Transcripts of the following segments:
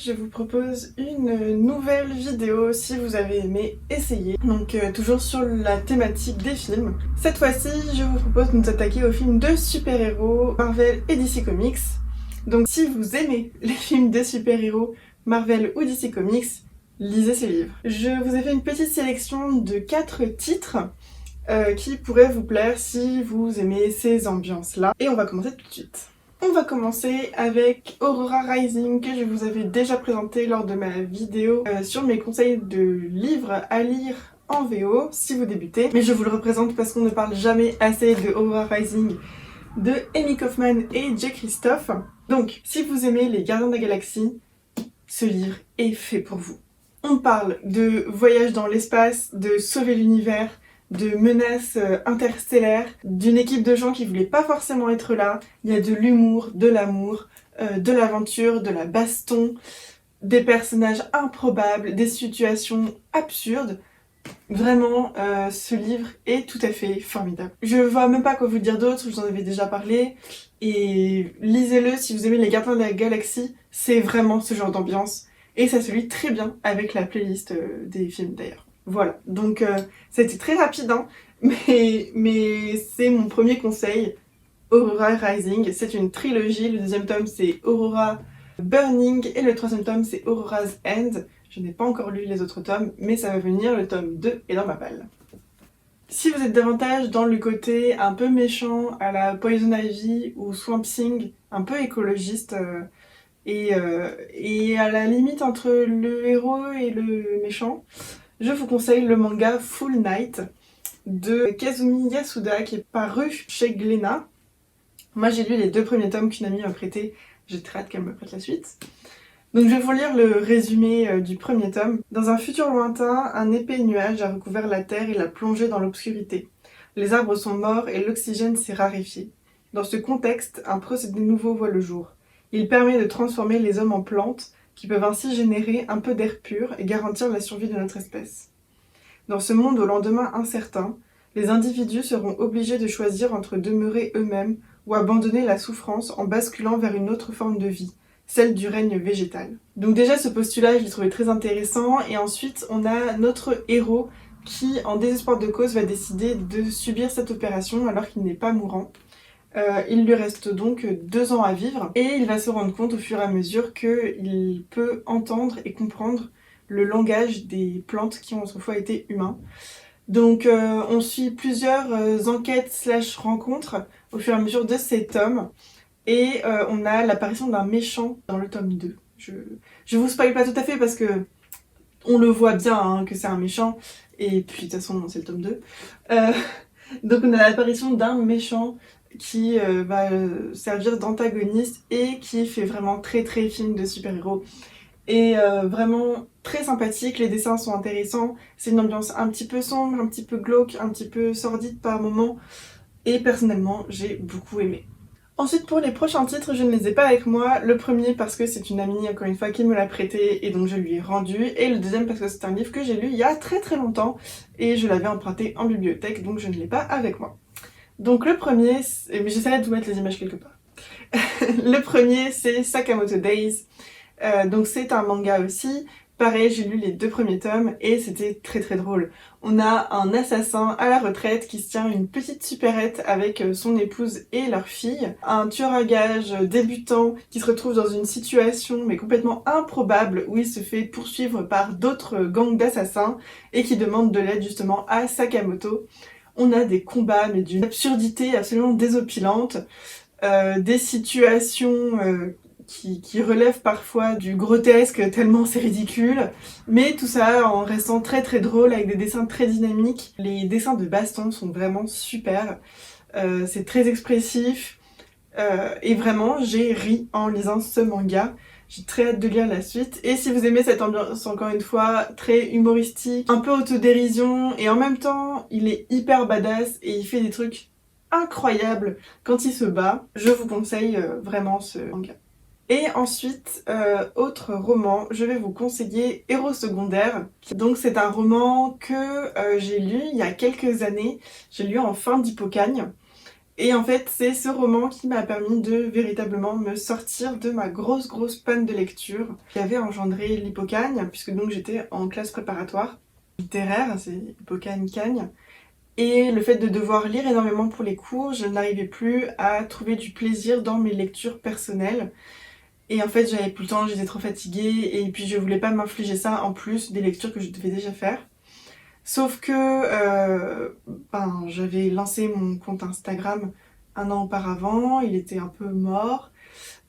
je vous propose une nouvelle vidéo si vous avez aimé essayer. Donc toujours sur la thématique des films. Cette fois-ci, je vous propose de nous attaquer aux films de super-héros Marvel et DC Comics. Donc si vous aimez les films de super-héros Marvel ou DC Comics, lisez ces livres. Je vous ai fait une petite sélection de 4 titres qui pourraient vous plaire si vous aimez ces ambiances-là. Et on va commencer tout de suite. On va commencer avec Aurora Rising, que je vous avais déjà présenté lors de ma vidéo sur mes conseils de livres à lire en VO si vous débutez. Mais je vous le représente parce qu'on ne parle jamais assez de Aurora Rising de Amy Kaufman et Jay Christophe. Donc, si vous aimez les Gardiens de la Galaxie, ce livre est fait pour vous. On parle de voyage dans l'espace, de sauver l'univers, de menaces interstellaires, d'une équipe de gens qui voulaient pas forcément être là. Il y a de l'humour, de l'amour, de l'aventure, de la baston, des personnages improbables, des situations absurdes. Vraiment, ce livre est tout à fait formidable. Je vois même pas quoi vous dire d'autre, je vous en avais déjà parlé. Et lisez-le si vous aimez les Gardiens de la Galaxie, c'est vraiment ce genre d'ambiance. Et ça se lit très bien avec la playlist des films d'ailleurs. Voilà, donc ça a été très rapide, hein, mais c'est mon premier conseil, Aurora Rising. C'est une trilogie, le deuxième tome c'est Aurora Burning et le troisième tome c'est Aurora's End. Je n'ai pas encore lu les autres tomes, mais ça va venir, le tome 2 est dans ma palle. Si vous êtes davantage dans le côté un peu méchant à la Poison Ivy ou Swamp Thing, un peu écologiste, et à la limite entre le héros et le méchant, je vous conseille le manga Full Night de Kazumi Yasuda qui est paru chez Glénat. Moi j'ai lu les 2 premiers tomes qu'une amie m'a prêté, j'ai très hâte qu'elle me prête la suite. Donc je vais vous lire le résumé du premier tome. Dans un futur lointain, un épais nuage a recouvert la terre et l'a plongée dans l'obscurité. Les arbres sont morts et l'oxygène s'est raréfié. Dans ce contexte, un procédé nouveau voit le jour. Il permet de transformer les hommes en plantes, qui peuvent ainsi générer un peu d'air pur et garantir la survie de notre espèce. Dans ce monde au lendemain incertain, les individus seront obligés de choisir entre demeurer eux-mêmes ou abandonner la souffrance en basculant vers une autre forme de vie, celle du règne végétal. Donc déjà ce postulat je l'ai trouvé très intéressant, et ensuite on a notre héros qui en désespoir de cause va décider de subir cette opération alors qu'il n'est pas mourant. Il lui reste donc 2 ans à vivre et il va se rendre compte au fur et à mesure qu'il peut entendre et comprendre le langage des plantes qui ont autrefois été humains. Donc on suit plusieurs enquêtes / rencontres au fur et à mesure de ces tomes, et on a l'apparition d'un méchant dans le tome 2. Je vous spoil pas tout à fait parce que on le voit bien hein, que c'est un méchant, et puis de toute façon c'est le tome 2. Donc on a l'apparition d'un méchant qui va servir d'antagoniste et qui fait vraiment très film de super-héros. Et vraiment très sympathique, les dessins sont intéressants, c'est une ambiance un petit peu sombre, un petit peu glauque, un petit peu sordide par moments, et personnellement j'ai beaucoup aimé. Ensuite pour les prochains titres, je ne les ai pas avec moi. Le premier parce que c'est une amie encore une fois qui me l'a prêté et donc je lui ai rendu, et le deuxième parce que c'est un livre que j'ai lu il y a très longtemps et je l'avais emprunté en bibliothèque, donc je ne l'ai pas avec moi. Donc le premier, j'essaierai de vous mettre les images quelque part. Le premier c'est Sakamoto Days. Donc c'est un manga aussi. Pareil, j'ai lu les 2 premiers tomes et c'était très drôle. On a un assassin à la retraite qui se tient une petite supérette avec son épouse et leur fille. Un tueur à gages débutant qui se retrouve dans une situation mais complètement improbable où il se fait poursuivre par d'autres gangs d'assassins et qui demande de l'aide justement à Sakamoto. On a des combats mais d'une absurdité absolument désopilante, des situations qui relèvent parfois du grotesque tellement c'est ridicule, mais tout ça en restant très drôle avec des dessins très dynamiques. Les dessins de baston sont vraiment super, c'est très expressif, et vraiment j'ai ri en lisant ce manga. J'ai très hâte de lire la suite. Et si vous aimez cette ambiance, encore une fois, très humoristique, un peu autodérision, et en même temps, il est hyper badass et il fait des trucs incroyables quand il se bat, je vous conseille vraiment ce manga. Et ensuite, autre roman, je vais vous conseiller Héros secondaire. Donc c'est un roman que j'ai lu il y a quelques années, j'ai lu en fin d'Hippocagne. Et en fait, c'est ce roman qui m'a permis de véritablement me sortir de ma grosse panne de lecture qui avait engendré l'hypocagne, puisque donc j'étais en classe préparatoire littéraire, c'est hypocagne-cagne. Et le fait de devoir lire énormément pour les cours, je n'arrivais plus à trouver du plaisir dans mes lectures personnelles. Et en fait, j'avais plus le temps, j'étais trop fatiguée, et puis je voulais pas m'infliger ça en plus des lectures que je devais déjà faire. Sauf que j'avais lancé mon compte Instagram un an auparavant, il était un peu mort.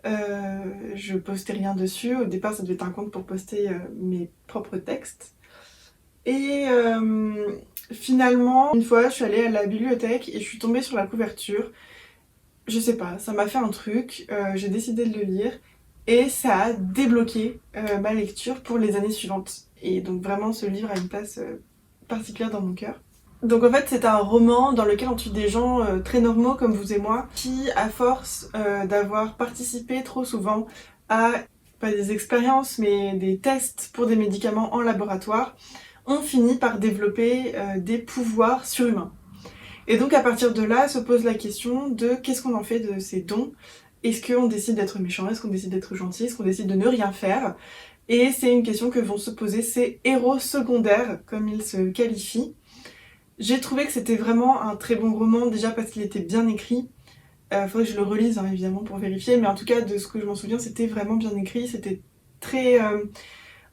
Je postais rien dessus. Au départ, ça devait être un compte pour poster mes propres textes. Et finalement, une fois, je suis allée à la bibliothèque et je suis tombée sur la couverture. Je sais pas, ça m'a fait un truc, j'ai décidé de le lire et ça a débloqué ma lecture pour les années suivantes. Et donc vraiment, ce livre a une place particulière dans mon cœur. Donc en fait, c'est un roman dans lequel on tue des gens très normaux comme vous et moi, qui, à force d'avoir participé trop souvent à, pas des expériences, mais des tests pour des médicaments en laboratoire, ont fini par développer des pouvoirs surhumains. Et donc à partir de là se pose la question de qu'est-ce qu'on en fait de ces dons. Est-ce qu'on décide d'être méchant? Est-ce qu'on décide d'être gentil? Est-ce qu'on décide de ne rien faire? Et c'est une question que vont se poser ces héros secondaires, comme ils se qualifient. J'ai trouvé que c'était vraiment un très bon roman, déjà parce qu'il était bien écrit. Faudrait que je le relise hein, évidemment pour vérifier, mais en tout cas de ce que je m'en souviens, c'était vraiment bien écrit, c'était très...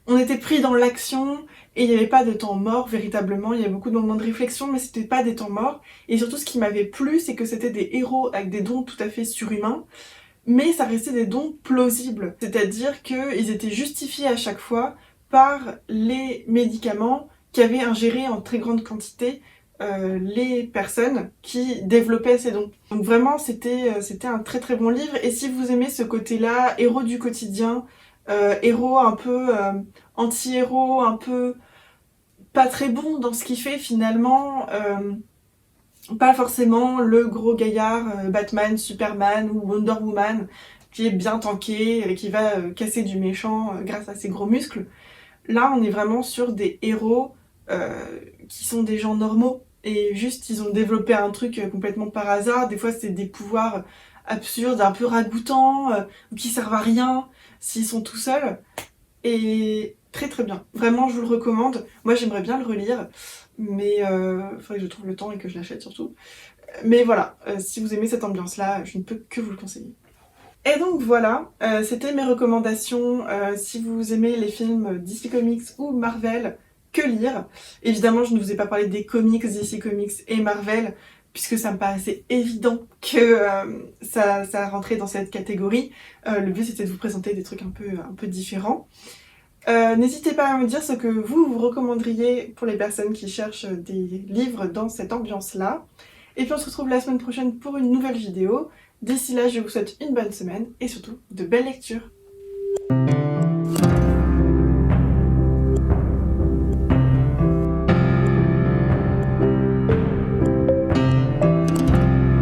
On était pris dans l'action et il n'y avait pas de temps mort véritablement, il y avait beaucoup de moments de réflexion mais c'était pas des temps morts. Et surtout ce qui m'avait plu c'est que c'était des héros avec des dons tout à fait surhumains, mais ça restait des dons plausibles. C'est-à-dire qu'ils étaient justifiés à chaque fois par les médicaments qu'avaient ingérés en très grande quantité les personnes qui développaient ces dons. Donc vraiment c'était un très très bon livre et si vous aimez ce côté-là, héros du quotidien, héros un peu anti-héros, un peu pas très bon dans ce qu'il fait finalement, pas forcément le gros gaillard Batman, Superman ou Wonder Woman qui est bien tanké, qui va casser du méchant grâce à ses gros muscles. Là on est vraiment sur des héros qui sont des gens normaux et juste ils ont développé un truc complètement par hasard. Des fois c'est des pouvoirs absurdes, un peu ragoûtants, qui servent à rien s'ils sont tout seuls. Et très très bien. Vraiment je vous le recommande. Moi j'aimerais bien le relire, mais il faudrait que je trouve le temps et que je l'achète surtout. Mais voilà, si vous aimez cette ambiance-là, je ne peux que vous le conseiller. Et donc voilà, c'était mes recommandations. Si vous aimez les films DC Comics ou Marvel, que lire? Évidemment, je ne vous ai pas parlé des comics DC Comics et Marvel, puisque ça me paraissait évident que ça rentrait dans cette catégorie. Le but c'était de vous présenter des trucs un peu différents. N'hésitez pas à me dire ce que vous recommanderiez pour les personnes qui cherchent des livres dans cette ambiance-là. Et puis on se retrouve la semaine prochaine pour une nouvelle vidéo. D'ici là, je vous souhaite une bonne semaine et surtout de belles lectures.